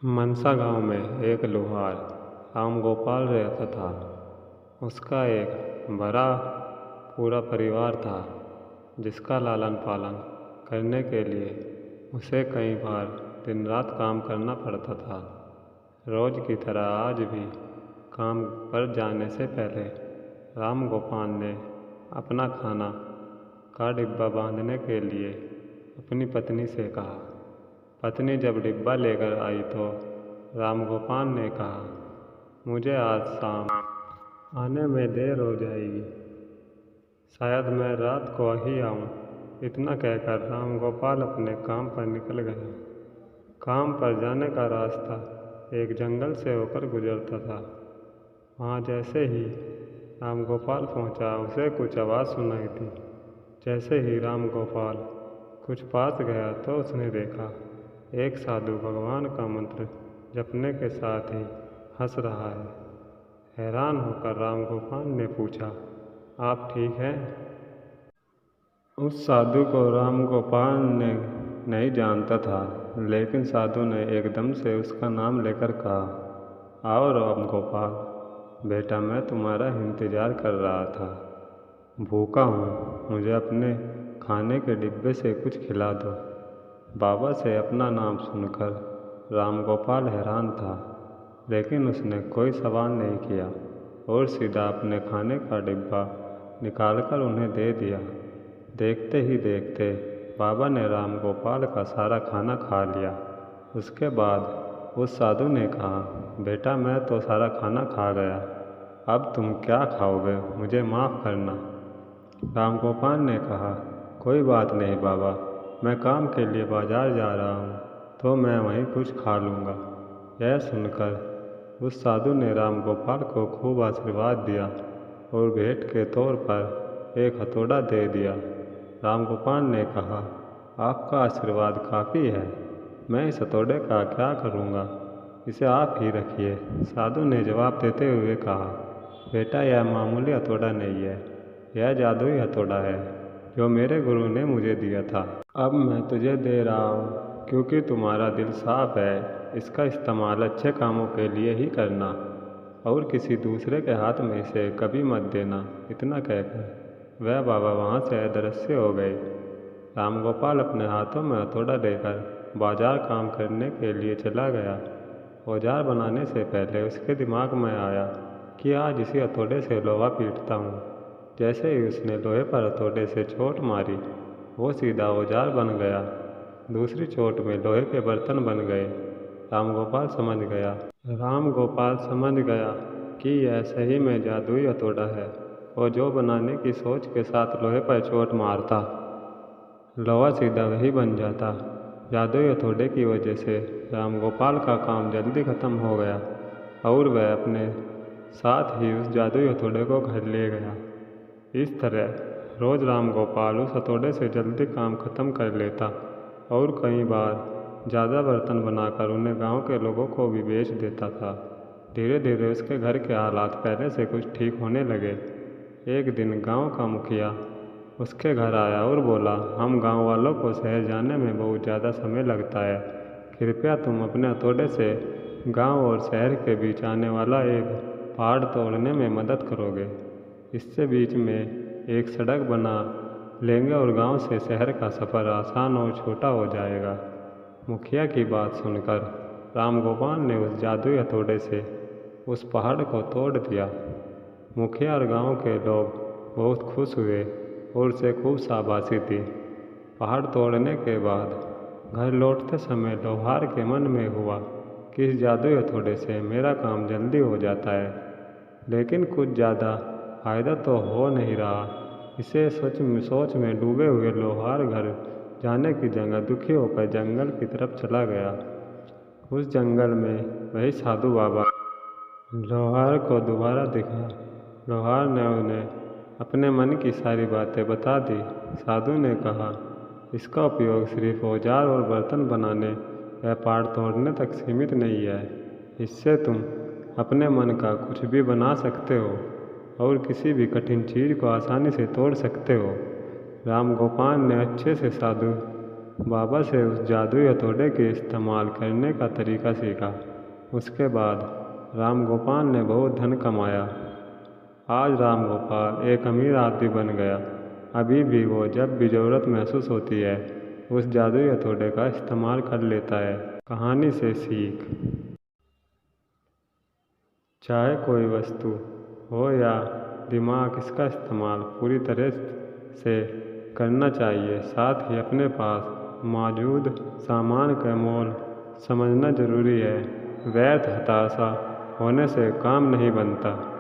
मनसा गांव में एक लोहार राम गोपाल रहता था। उसका एक बड़ा पूरा परिवार था, जिसका लालन पालन करने के लिए उसे कई बार दिन रात काम करना पड़ता था। रोज की तरह आज भी काम पर जाने से पहले राम गोपाल ने अपना खाना का डिब्बा बांधने के लिए अपनी पत्नी से कहा। पत्नी जब डिब्बा लेकर आई तो राम गोपाल ने कहा, मुझे आज शाम आने में देर हो जाएगी, शायद मैं रात को ही आऊँ। इतना कहकर राम गोपाल अपने काम पर निकल गया। काम पर जाने का रास्ता एक जंगल से होकर गुजरता था। वहाँ जैसे ही राम गोपाल पहुँचा, उसे कुछ आवाज़ सुनाई दी। जैसे ही राम गोपाल कुछ पास गया तो उसने देखा एक साधु भगवान का मंत्र जपने के साथ ही हंस रहा है। हैरान होकर राम गोपाल ने पूछा, आप ठीक हैं? उस साधु को राम गोपाल ने नहीं जानता था, लेकिन साधु ने एकदम से उसका नाम लेकर कहा, आओ राम गोपाल बेटा, मैं तुम्हारा इंतज़ार कर रहा था। भूखा हूँ, मुझे अपने खाने के डिब्बे से कुछ खिला दो। बाबा से अपना नाम सुनकर राम गोपाल हैरान था, लेकिन उसने कोई सवाल नहीं किया और सीधा अपने खाने का डिब्बा निकालकर उन्हें दे दिया। देखते ही देखते बाबा ने राम गोपाल का सारा खाना खा लिया। उसके बाद उस साधु ने कहा, बेटा मैं तो सारा खाना खा गया, अब तुम क्या खाओगे? मुझे माफ़ करना। राम गोपाल ने कहा, कोई बात नहीं बाबा, मैं काम के लिए बाजार जा रहा हूँ, तो मैं वहीं कुछ खा लूँगा। यह सुनकर उस साधु ने राम गोपाल को खूब आशीर्वाद दिया और भेंट के तौर पर एक हथौड़ा दे दिया। राम गोपाल ने कहा, आपका आशीर्वाद काफ़ी है, मैं इस हथौड़े का क्या करूँगा, इसे आप ही रखिए। साधु ने जवाब देते हुए कहा, बेटा यह मामूली हथौड़ा नहीं है, यह जादुई हथौड़ा है जो मेरे गुरु ने मुझे दिया था। अब मैं तुझे दे रहा हूँ क्योंकि तुम्हारा दिल साफ है। इसका इस्तेमाल अच्छे कामों के लिए ही करना और किसी दूसरे के हाथ में इसे कभी मत देना। इतना कहकर वह बाबा वहाँ से अदृश्य हो गए। राम गोपाल अपने हाथों में हथौड़ा लेकर बाजार काम करने के लिए चला गया। औजार बनाने से पहले उसके दिमाग में आया कि आज इसी हथौड़े से लोहा पीटता हूँ। जैसे ही उसने लोहे पर हथौड़े से चोट मारी, वो सीधा औजार बन गया। दूसरी चोट में लोहे के बर्तन बन गए। राम गोपाल समझ गया कि यह सही में जादुई हथौड़ा है और जो बनाने की सोच के साथ लोहे पर चोट मारता, लोहा सीधा वही बन जाता। जादुई हथौड़े की वजह से राम गोपाल का काम जल्दी ख़त्म हो गया और वह अपने साथ ही उस जादुई हथौड़े को घर ले गया। इस तरह रोज़ राम गोपाल उस हथौड़े से जल्दी काम ख़त्म कर लेता और कई बार ज़्यादा बर्तन बनाकर उन्हें गांव के लोगों को भी बेच देता था। धीरे धीरे उसके घर के हालात पहले से कुछ ठीक होने लगे। एक दिन गांव का मुखिया उसके घर आया और बोला, हम गांव वालों को शहर जाने में बहुत ज़्यादा समय लगता है, कृपया तुम अपने हथौड़े से गांव और शहर के बीच आने वाला एक पहाड़ तोड़ने में मदद करोगे। इससे बीच में एक सड़क बना लेंगे और गांव से शहर का सफ़र आसान और छोटा हो जाएगा। मुखिया की बात सुनकर राम गोपाल ने उस जादुई हथौड़े से उस पहाड़ को तोड़ दिया। मुखिया और गांव के लोग बहुत खुश हुए और उसे खूब शाबाशी दी। पहाड़ तोड़ने के बाद घर लौटते समय लोहार के मन में हुआ कि इस जादुई हथौड़े से मेरा काम जल्दी हो जाता है, लेकिन कुछ ज़्यादा फ़ायदा तो हो नहीं रहा। इसे सोच में डूबे हुए लोहार घर जाने की जगह दुखी होकर जंगल की तरफ चला गया। उस जंगल में वही साधु बाबा लोहार को दोबारा दिखा। लोहार ने उन्हें अपने मन की सारी बातें बता दी। साधु ने कहा, इसका उपयोग सिर्फ औजार और बर्तन बनाने या पहाड़ तोड़ने तक सीमित नहीं है, इससे तुम अपने मन का कुछ भी बना सकते हो और किसी भी कठिन चीज़ को आसानी से तोड़ सकते हो। राम गोपाल ने अच्छे से साधु बाबा से उस जादुई हथौड़े के इस्तेमाल करने का तरीका सीखा। उसके बाद राम गोपाल ने बहुत धन कमाया। आज राम गोपाल एक अमीर आदमी बन गया। अभी भी वो जब भी ज़रूरत महसूस होती है उस जादुई हथौड़े का इस्तेमाल कर लेता है। कहानी से सीख। चाहे कोई वस्तु हो या दिमाग, इसका इस्तेमाल पूरी तरह से करना चाहिए। साथ ही अपने पास मौजूद सामान का मोल समझना जरूरी है। व्यर्थ हताशा होने से काम नहीं बनता।